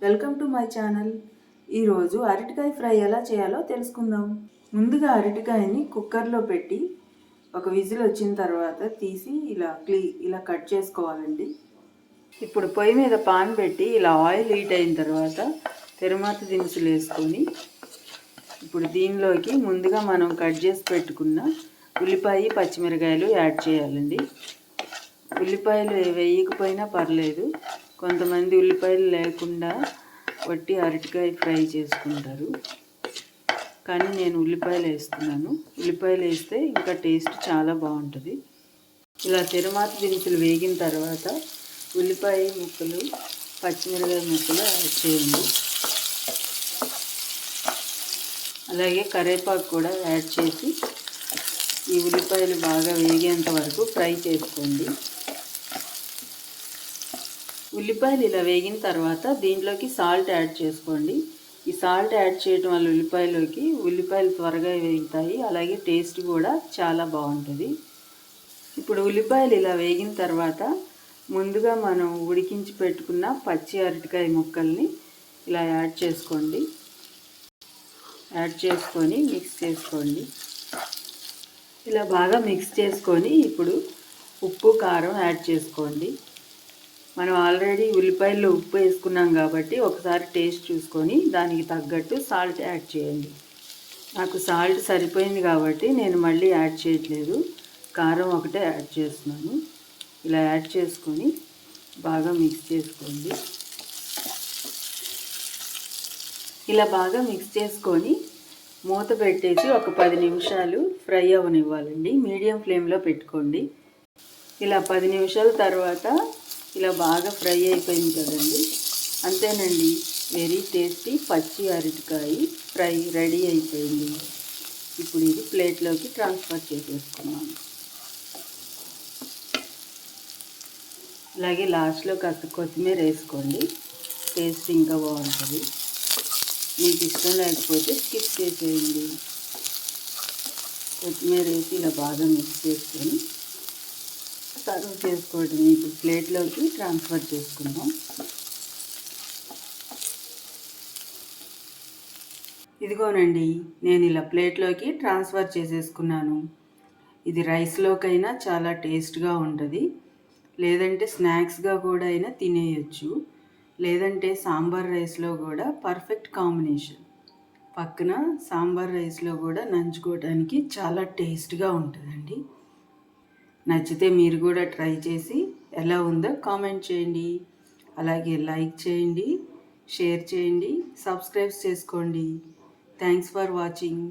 Welcome to my channel. ఈరోజు అరటికాయ fry ఎలా చేయాలో తెలుసుకుందాం. ముందుగా అరటికాయని కుక్కర్లో పెట్టి ఒక విజిల్ వచ్చిన తర్వాత తీసి ఇలా కట్ చేసుకోవాలండి. ఇప్పుడు పొయ్యి మీద పాన్ పెట్టి ఇలా ఆయిల్ హీట్ అయిన తర్వాత తిరుమాత దినుసులు వేసుకొని ఇప్పుడు దీనిలోకి ముందుగా మనం కట్ చేసి పెట్టుకున్న ఉల్లిపాయ పచ్చిమిరకాయలు యాడ్ చేయాలండి. ఉల్లిపాయలు వేయకపోయినా పర్లేదు, కొంతమంది ఉల్లిపాయలు లేకుండా వట్టి అరటికాయ ఫ్రై చేసుకుంటారు, కానీ నేను ఉల్లిపాయలు వేస్తున్నాను. ఉల్లిపాయలు వేస్తే ఇంకా టేస్ట్ చాలా బాగుంటుంది. ఇలా తిరుమాత దినుసులు వేగిన తర్వాత ఉల్లిపాయ ముక్కలు పచ్చిమిరకాయ ముక్కలు యాడ్ చేయండి. అలాగే కరివేపాకు కూడా యాడ్ చేసి ఈ ఉల్లిపాయలు బాగా వేగేంత వరకు ఫ్రై చేసుకోండి. ఉల్లిపాయలు ఇలా వేగిన తర్వాత దీంట్లోకి సాల్ట్ యాడ్ చేసుకోండి. ఈ సాల్ట్ యాడ్ చేయడం వల్ల ఉల్లిపాయలు త్వరగా వేగుతాయి, అలాగే టేస్ట్ కూడా చాలా బాగుంటుంది. ఇప్పుడు ఉల్లిపాయలు ఇలా వేగిన తర్వాత ముందుగా మనం ఉడికించి పెట్టుకున్న పచ్చి అరటికాయ ముక్కల్ని ఇలా యాడ్ చేసుకోండి. యాడ్ చేసుకొని మిక్స్ చేసుకోండి. ఇలా బాగా మిక్స్ చేసుకొని ఇప్పుడు ఉప్పు కారం యాడ్ చేసుకోండి. మనం ఆల్రెడీ ఉల్లిపాయల్లో ఉప్పు వేసుకున్నాం కాబట్టి ఒకసారి టేస్ట్ చూసుకొని దానికి తగ్గట్టు సాల్ట్ యాడ్ చేయండి. నాకు సాల్ట్ సరిపోయింది కాబట్టి నేను మళ్ళీ యాడ్ చేయట్లేదు, కారం ఒకటే యాడ్ చేస్తున్నాను. ఇలా యాడ్ చేసుకొని బాగా మిక్స్ చేసుకోండి. ఇలా బాగా మిక్స్ చేసుకొని మూత పెట్టేసి ఒక 10 నిమిషాలు ఫ్రై అవ్వనివ్వాలండి. మీడియం ఫ్లేమ్లో పెట్టుకోండి. ఇలా 10 నిమిషాల తర్వాత ఇలా బాగా ఫ్రై అయిపోయింది కదండి, అంతేనండి. వెరీ టేస్టీ పచ్చి అరటికాయ ఫ్రై రెడీ అయిపోయింది. ఇప్పుడు ఇది ప్లేట్లోకి ట్రాన్స్ఫర్ చేసేసుకున్నాను. అలాగే లాస్ట్లో కాస్త కొత్తిమీర వేసుకోండి, టేస్ట్ ఇంకా బాగుంటుంది. మీకు ఇష్టం లేకపోతే స్కిప్ చేసేయండి. కొత్తిమీర వేసి ఇలా బాగా మిక్స్ చేసుకొని సర్వ్ చేసుకోవడం. ఇప్పుడు ప్లేట్లోకి ట్రాన్స్ఫర్ చేసుకుందాం. ఇదిగోనండి, నేను ఇలా ప్లేట్లోకి ట్రాన్స్ఫర్ చేసేసుకున్నాను. ఇది రైస్లోకైనా చాలా టేస్ట్గా ఉంటుంది, లేదంటే స్నాక్స్గా కూడా అయినా తినేయచ్చు, లేదంటే సాంబార్ రైస్లో కూడా పర్ఫెక్ట్ కాంబినేషన్. పక్కన సాంబార్ రైస్లో కూడా నంచుకోవడానికి చాలా టేస్ట్గా ఉంటుందండి. నచ్చితే మీరు కూడా ట్రై చేసి ఎలా ఉందో కామెంట్ చేయండి. అలాగే లైక్ చేయండి, షేర్ చేయండి, సబ్స్క్రైబ్ చేసుకోండి. Thanks for watching.